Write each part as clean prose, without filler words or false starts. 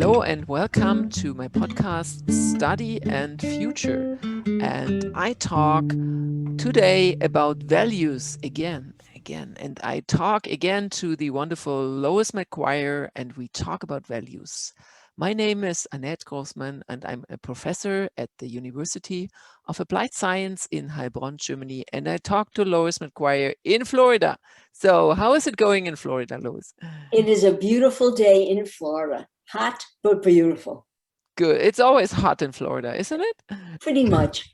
Hello and welcome to my podcast, Study and Future. And I talk today about values again. And I talk again to the wonderful Lois McGuire, and we talk about values. My name is Annett Grossmann, and I'm a professor at the University of Applied Science in Heilbronn, Germany. And I talk to Lois McGuire in Florida. So how is it going in Florida, Lois? It is a beautiful day in Florida. Hot, but beautiful. Good. It's always hot in Florida, isn't it? Pretty much.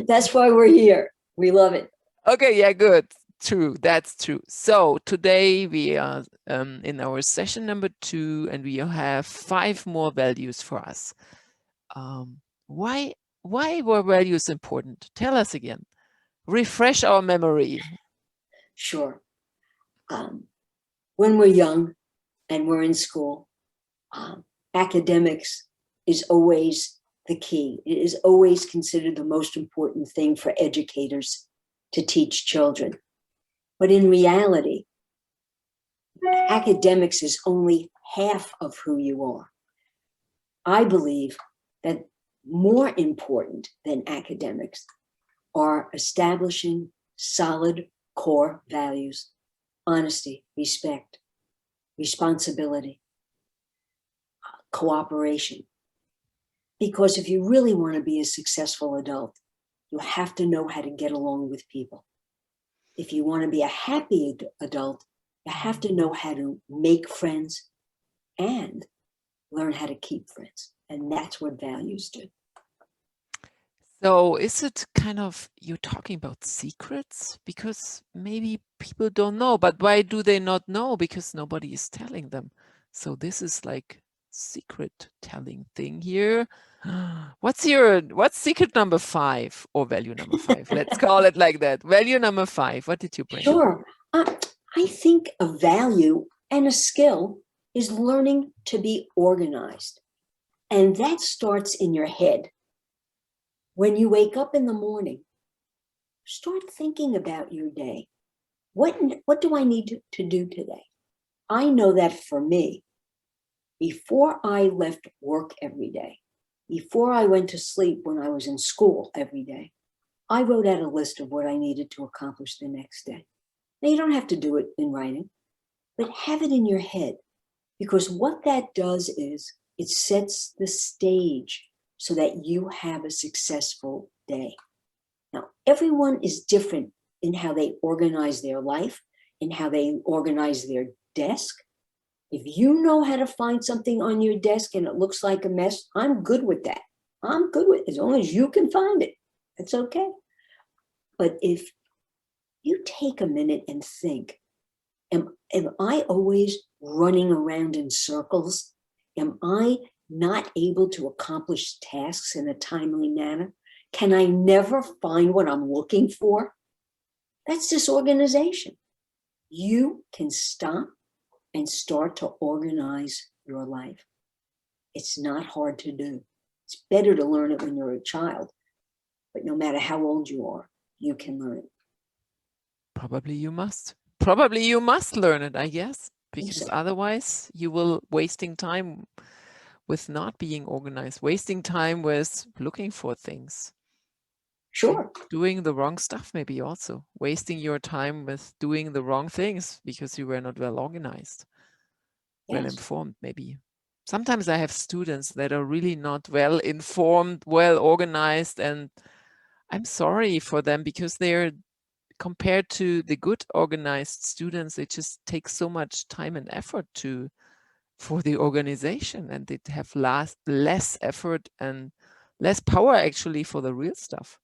That's why we're here. We love it. Okay, yeah, good. True, that's true. So today we are in our session number 2, and we have 5 more values for us. Why were values important? Tell us again. Refresh our memory. Sure. When we're young and we're in school, academics is always the key. It is always considered the most important thing for educators to teach children. But in reality, academics is only half of who you are. I believe that more important than academics are establishing solid core values: honesty, respect, responsibility, cooperation. Because if you really want to be a successful adult, you have to know how to get along with people. If you want to be a happy adult, you have to know how to make friends and learn how to keep friends. And that's what values do. So is it kind of, you're talking about secrets? Because maybe people don't know, but why do they not know? Because nobody is telling them. So this is like secret telling thing here. What's secret number 5 or value number 5? Let's call it like that. Value number 5. What did you bring? Sure. I think a value and a skill is learning to be organized. And that starts in your head. When you wake up in the morning, start thinking about your day. What do I need to do today? I know that for me, before I left work every day, before I went to sleep when I was in school every day, I wrote out a list of what I needed to accomplish the next day. Now, you don't have to do it in writing, but have it in your head, because what that does is it sets the stage so that you have a successful day. Now, everyone is different in how they organize their life, in how they organize their desk. If you know how to find something on your desk and it looks like a mess, I'm good with that. I'm good with it, as long as you can find it. That's okay. But if you take a minute and think, am I always running around in circles? Am I not able to accomplish tasks in a timely manner? Can I never find what I'm looking for? That's disorganization. You can stop and start to organize your life. It's not hard to do. It's better to learn it when you're a child, but no matter how old you are, you can learn it. Probably you must learn it, I guess, because Exactly. Otherwise you will wasting time with not being organized, wasting time with looking for things. Sure. Doing the wrong stuff, maybe also wasting your time with doing the wrong things because you were not well organized, well informed, maybe. Sometimes I have students that are really not well informed, well organized, and I'm sorry for them because they're, compared to the good organized students, it just takes so much time and effort for the organization, and they have less effort and less power actually for the real stuff.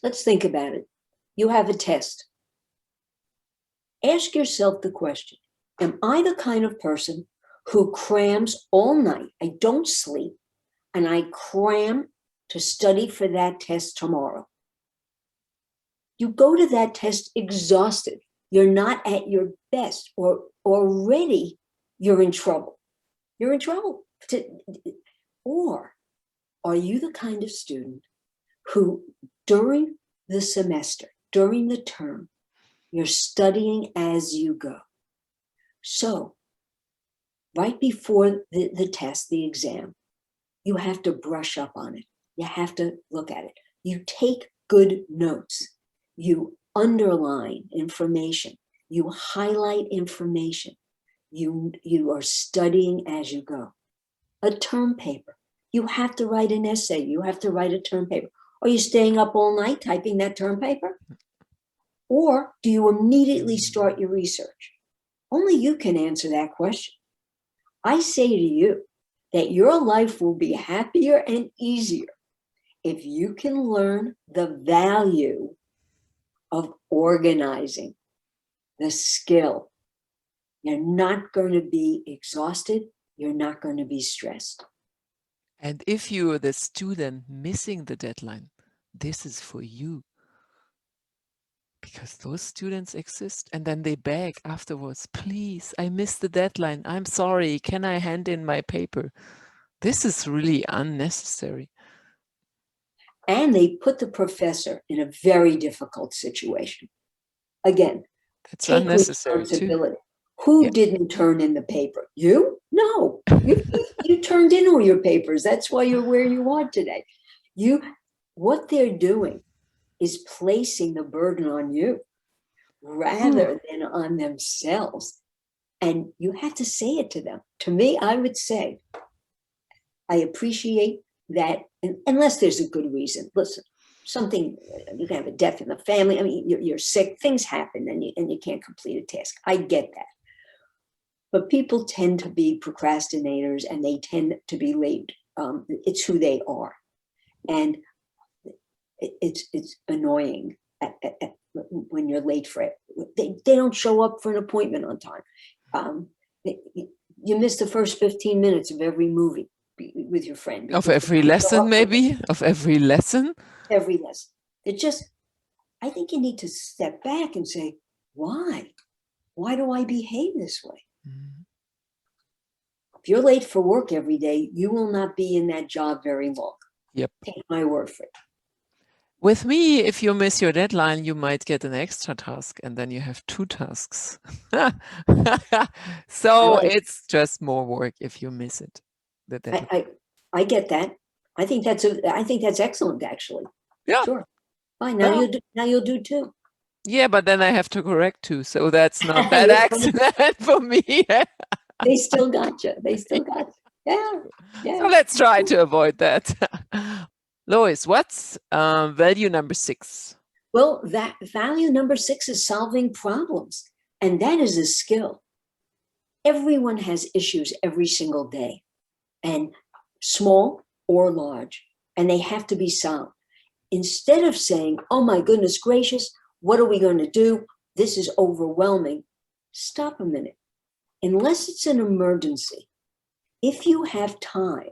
Let's think about it. You have a test. Ask yourself the question, am I the kind of person who crams all night? I don't sleep, and I cram to study for that test tomorrow. You go to that test exhausted. You're not at your best, or already you're in trouble. You're in trouble. Or are you the kind of student who, during the semester, during the term, you're studying as you go? So right before the test, the exam, you have to brush up on it. You have to look at it. You take good notes. You underline information. You highlight information. You are studying as you go. A term paper. You have to write an essay. You have to write a term paper. Are you staying up all night typing that term paper? Or do you immediately start your research? Only you can answer that question. I say to you that your life will be happier and easier if you can learn the value of organizing, the skill. You're not going to be exhausted. You're not going to be stressed. And if you're the student missing the deadline, this is for you. Because those students exist, and then they beg afterwards, please, I missed the deadline. I'm sorry, can I hand in my paper? This is really unnecessary. And they put the professor in a very difficult situation. Again, that's take unnecessary responsibility. too. Who didn't turn in the paper? You? No, you turned in all your papers. That's why you're where you are today. What they're doing is placing the burden on you rather than on themselves. And you have to say it to them. To me, I would say, I appreciate that, unless there's a good reason. Listen, something, you can have a death in the family. I mean, you're sick, things happen, and you can't complete a task. I get that. But people tend to be procrastinators, and they tend to be late. It's who they are. And it's annoying when you're late for it. They don't show up for an appointment on time. You miss the first 15 minutes of every movie with your friend. Of every lesson, maybe? Of every lesson? Every lesson. I think you need to step back and say, why? Why do I behave this way? Mm-hmm. If you're late for work every day, you will not be in that job very long. Yep. Take my word for it. With me, if you miss your deadline, you might get an extra task, and then you have 2 tasks. So it's just more work if you miss it. I get that. I think that's excellent, actually. Yeah. Sure. Fine. Now you'll do 2. Yeah, but then I have to correct 2, so that's not that excellent for me. They still got you. They still got you. Yeah. So let's try to avoid that. Lois, what's value number 6? Well, that value number 6 is solving problems, and that is a skill. Everyone has issues every single day, and small or large, and they have to be solved. Instead of saying, oh my goodness gracious, what are we going to do? This is overwhelming. Stop a minute. Unless it's an emergency, if you have time,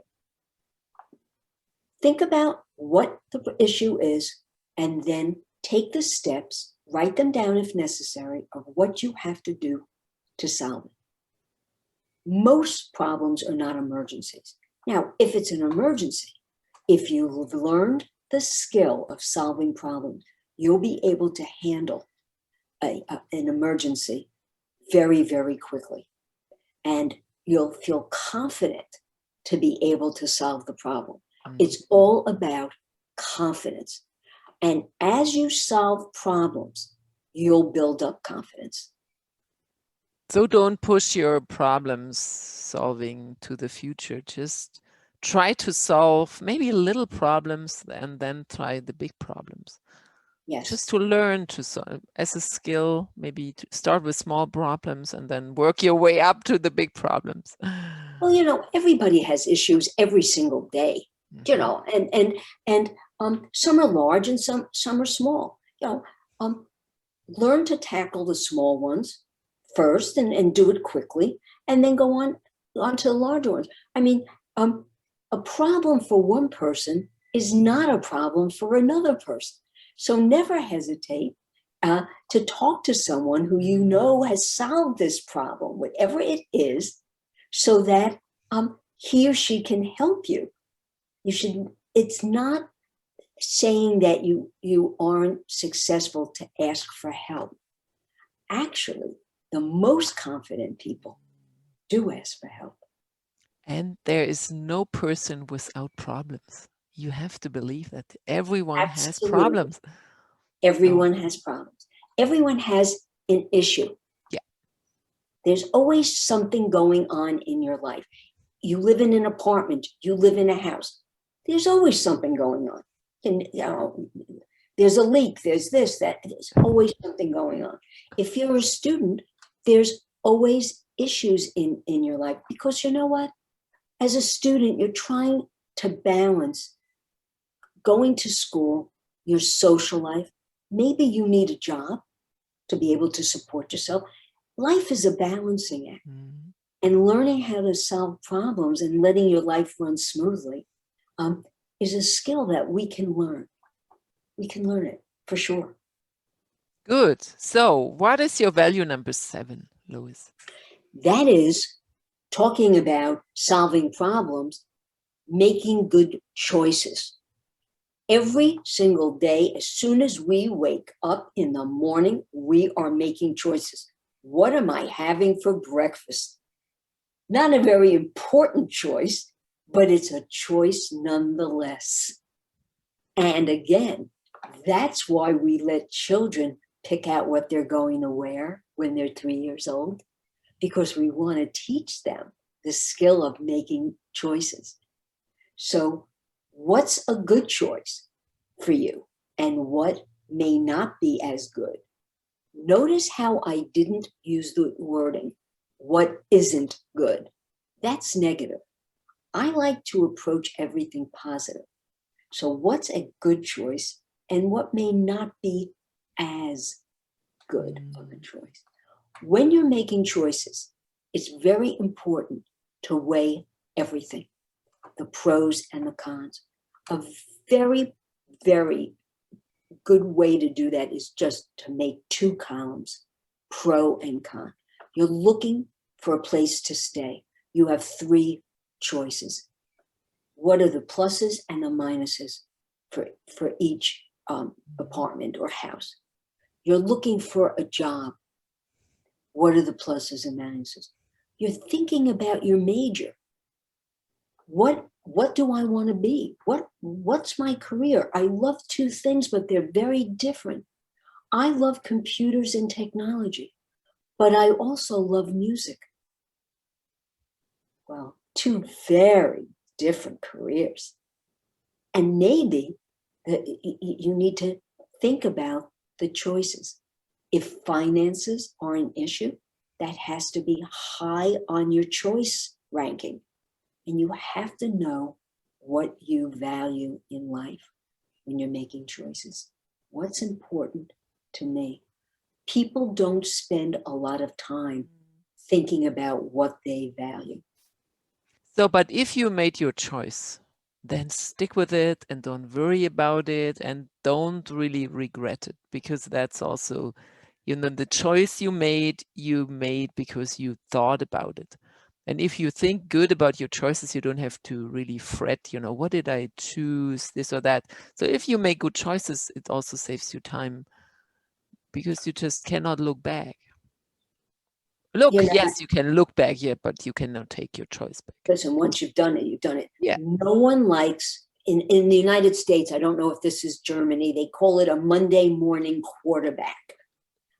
think about what the issue is, and then take the steps, write them down if necessary, of what you have to do to solve it. Most problems are not emergencies. Now, if it's an emergency, if you've learned the skill of solving problems, you'll be able to handle an emergency very, very quickly. And you'll feel confident to be able to solve the problem. Mm-hmm. It's all about confidence. And as you solve problems, you'll build up confidence. So don't push your problems solving to the future. Just try to solve maybe little problems and then try the big problems. Yes. Just to learn to solve as a skill, maybe to start with small problems and then work your way up to the big problems. Well, everybody has issues every single day, and some are large and some are small. Learn to tackle the small ones first and do it quickly, and then go on to the larger ones. I mean, a problem for one person is not a problem for another person. So never hesitate to talk to someone who you know has solved this problem, whatever it is, so that he or she can help you. It's not saying that you aren't successful to ask for help. Actually, the most confident people Do ask for help. And there is no person without problems. You have to believe that everyone has Absolutely. problems. Everyone has problems. Everyone has an issue. Yeah. There's always something going on in your life. You live in an apartment, you live in a house. There's always something going on. And there's a leak, there's this, that. There's always something going on. If you're a student, there's always issues in your life, because you know what? As a student, you're trying to balance going to school, your social life. Maybe you need a job to be able to support yourself. Life is a balancing act. Mm. And learning how to solve problems and letting your life run smoothly is a skill that we can learn. We can learn it for sure. Good. So what is your value number 7, Lois? That is talking about solving problems, making good choices. Every single day, as soon as we wake up in the morning, we are making choices. What am I having for breakfast? Not a very important choice, but it's a choice nonetheless. And again, that's why we let children pick out what they're going to wear when they're 3 years old, because we want to teach them the skill of making choices. So what's a good choice for you and what may not be as good? Notice how I didn't use the wording, what isn't good. That's negative. I like to approach everything positive. So what's a good choice and what may not be as good of a choice? When you're making choices, it's very important to weigh everything, the pros and the cons. A very, very good way to do that is just to make 2 columns, pro and con. You're looking for a place to stay. You have 3 choices. What are the pluses and the minuses for each apartment or house? You're looking for a job. What are the pluses and minuses? You're thinking about your major. What do I want to be? What's my career? I love 2 things, but they're very different. I love computers and technology, but I also love music. Well, 2 very different careers. And maybe you need to think about the choices. If finances are an issue, that has to be high on your choice ranking. And you have to know what you value in life when you're making choices. What's important to me? People don't spend a lot of time thinking about what they value. So, but if you made your choice, then stick with it and don't worry about it and don't really regret it, because that's also, you know, the choice you made because you thought about it. And if you think good about your choices, you don't have to really fret, you know, what did I choose, this or that. So if you make good choices, it also saves you time, because you just cannot look back. Look, yes, you can look back, yeah, but you cannot take your choice back. Listen, once you've done it, you've done it. Yeah. No one likes, in the United States, I don't know if this is Germany, they call it a Monday morning quarterback.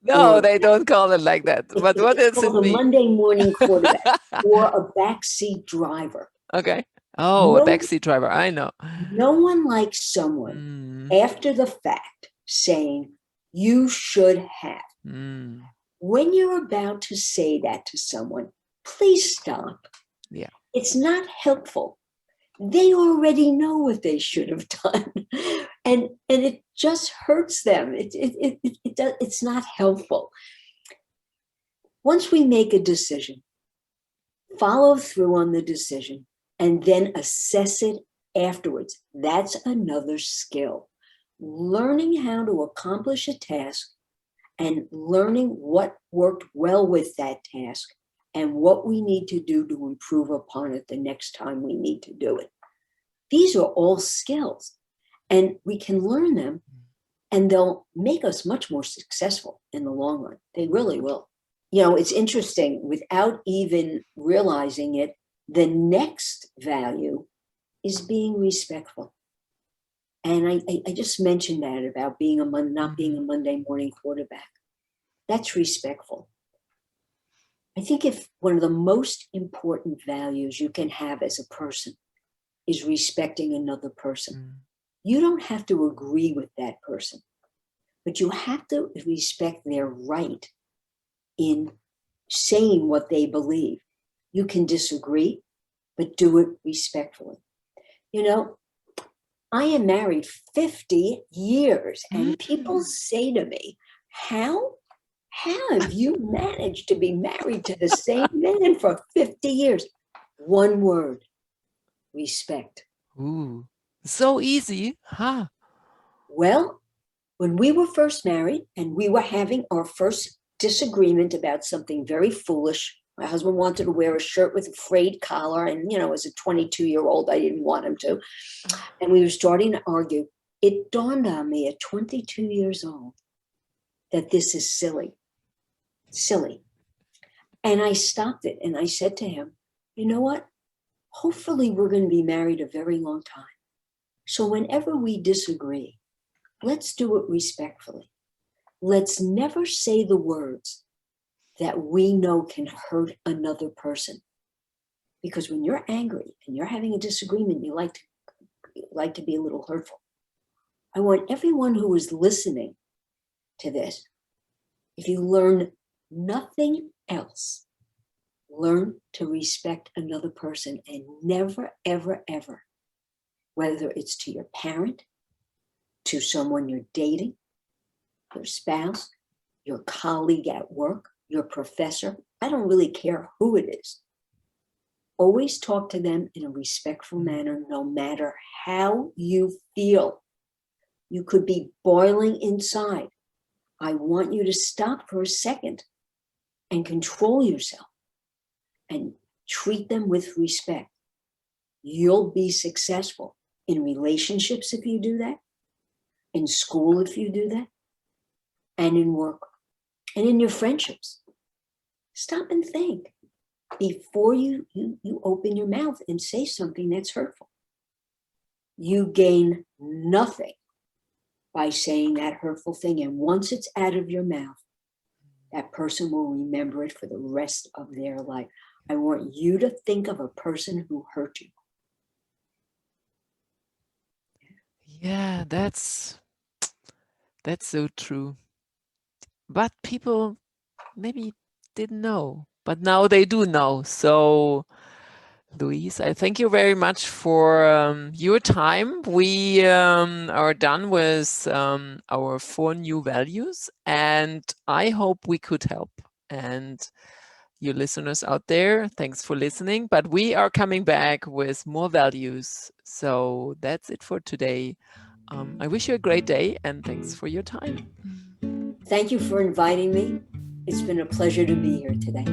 No, they don't call it like that. But what does it mean? A Monday morning quarterback or a backseat driver. Okay. Oh, a backseat driver. I know. No one likes someone after the fact saying, you should have. When you're about to say that to someone, please stop. Yeah. It's not helpful. They already know what they should have done. And it just hurts them. It's not helpful. Once we make a decision, follow through on the decision and then assess it afterwards. That's another skill. Learning how to accomplish a task and learning what worked well with that task and what we need to do to improve upon it the next time we need to do it. These are all skills, and we can learn them, and they'll make us much more successful in the long run. They really will. it's interesting, without even realizing it, the next value is being respectful. And I just mentioned that about being not being a Monday morning quarterback. That's respectful. I think if one of the most important values you can have as a person is respecting another person. You don't have to agree with that person, but you have to respect their right in saying what they believe. You can disagree, but do it respectfully. I am married 50 years, and people say to me, how have you managed to be married to the same man for 50 years? One word: respect. Ooh, so easy, huh? Well, when we were first married and we were having our first disagreement about something very foolish, my husband wanted to wear a shirt with a frayed collar, and as a 22-year-old, I didn't want him to. And we were starting to argue. It dawned on me at 22 years old that this is silly. And I stopped it and I said to him, you know what? Hopefully we're going to be married a very long time. So whenever we disagree, let's do it respectfully. Let's never say the words that we know can hurt another person. Because when you're angry and you're having a disagreement, you like to be a little hurtful. I want everyone who is listening to this, if you learn nothing else, learn to respect another person, and never, ever, ever, whether it's to your parent, to someone you're dating, your spouse, your colleague at work, your professor, I don't really care who it is. Always talk to them in a respectful manner, no matter how you feel. You could be boiling inside. I want you to stop for a second and control yourself and treat them with respect. You'll be successful in relationships if you do that, in school if you do that, and in work, and in your friendships. Stop and think before you open your mouth and say something that's hurtful. You gain nothing by saying that hurtful thing. And once it's out of your mouth, that person will remember it for the rest of their life. I want you to think of a person who hurt you. Yeah, that's so true. But people maybe didn't know, but now they do know. So, Lois, I thank you very much for your time. We are done with our 4 new values, and I hope we could help. And you listeners out there, thanks for listening. But we are coming back with more values. So that's it for today. I wish you a great day, and thanks for your time. Thank you for inviting me. It's been a pleasure to be here today.